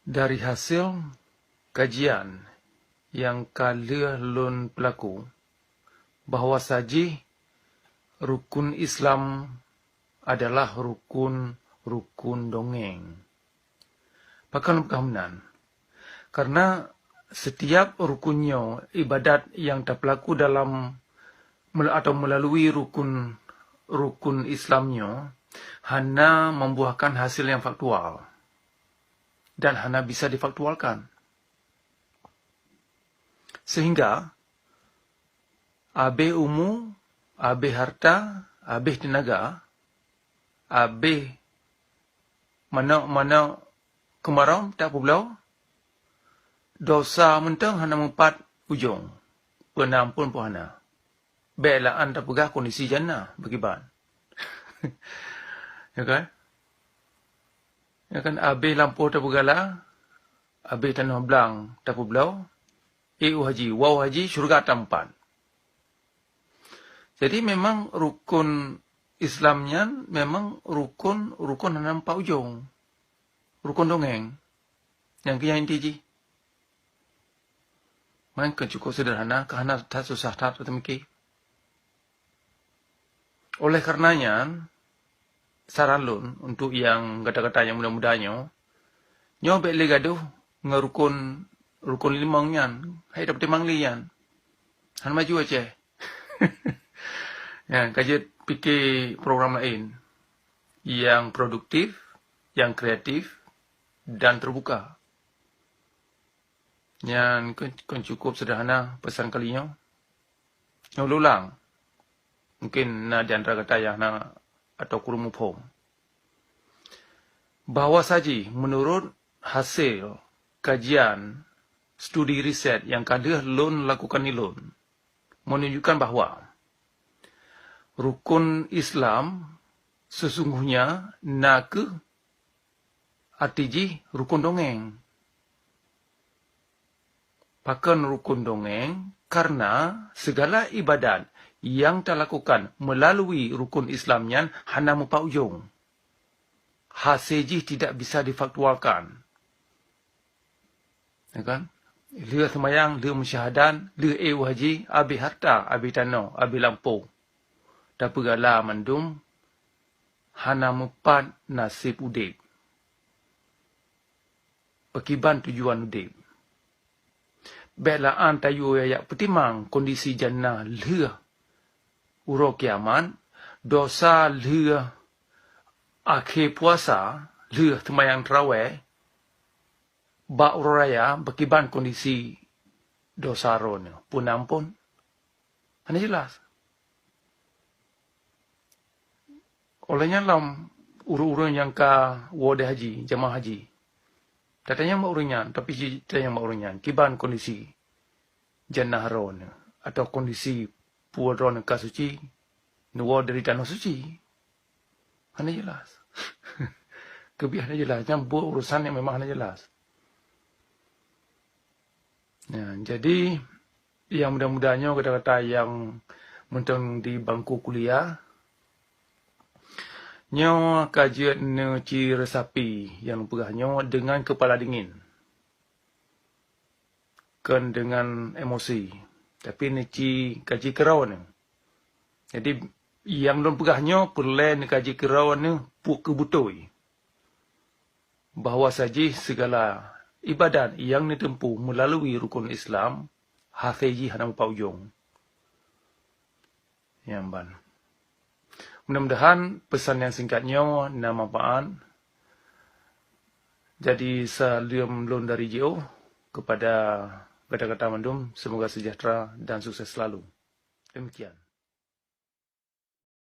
Dari hasil kajian yang kala lun pelaku, bahawa saji rukun Islam adalah rukun dongeng. Pakan kehamnan. Karena setiap rukunnya ibadat yang terpelaku dalam atau melalui rukun Islamnya hanya membuahkan hasil yang faktual dan hanya bisa difaktualkan. Sehingga abe umu, abe harta, abe tenaga, abe mana kemarau tak pulau, dosa mentang hanya mempat ujung, penampun pun hana. Baiklah anda pegah kondisi jannah berkiban. Ya kan? Ya kan, abe lampu tak pegala, abe tanah belang tak pulau, haji, wow haji, syurga tampan. Jadi memang rukun Islamnya memang rukun nampak ujung. Rukun dongeng. Yang kian inti. Maka cukup sederhana, kerana tak susah tak tertemki. Oleh karenanya, saran lun untuk yang kata-kata yang muda-mudanya, nyo baik le gaduh ngerukun limang yan, hai dapat timang lian. Han maju aja. Ya, kaji fikir program lain yang produktif, yang kreatif dan terbuka. Yang cukup sederhana pesan kalinya. Yang ulang. Mungkin na di antara kata yang na atau kurumupong. Bahawa saji menurut hasil kajian studi riset yang kadah lun lakukan ni lun menunjukkan bahawa rukun Islam sesungguhnya nak arti rukun dongeng. Pakan rukun dongeng karena segala ibadat yang terlakukan melalui rukun Islamnya hanya mempak ujung. Hasil tidak bisa difaktualkan. Ya kan? Lia semayang, lia musyahadan, lia haji, abi harta, abi tanah, abi lampu. Tak pegala mandum, hana mempat nasib udip. Pekiban tujuan udip. Baiklah an tayu ayak petimang kondisi jannah lia uro kiaman, dosa lia akhir puasa, lia semayang terawih, bak uraya pekiban kondisi dosa ron. Pun ampun. Hanya jelas. Olehnya dalam urun yang ka wade haji, jamaah haji. Datanya mak urunyan, tapi datanya mak urunyan. Kiban kondisi jannah ron atau kondisi puan ron ka suci, nuwa dari tanah suci. Hanya jelas. Kebiasaan jelas. Yang buat urusan yang memang hanya jelas. Ya, jadi yang mudah-mudahnya kata-kata yang mentang di bangku kuliah, nyo kajian ci resapi yang pegahnya dengan kepala dingin. Kan dengan emosi. Tapi ni ci kaji kerawan. Jadi yang don pegahnya perlu ni kaji kerawan ni puk kebutoi. Bahawa saji segala ibadat yang ditempuh melalui rukun Islam hafizi hana mempak ujung. Yang ban. Mudah-mudahan pesan yang singkatnya na manfaat. Jadi salam lun dari JO kepada kata-kata mandum, semoga sejahtera dan sukses selalu. Demikian.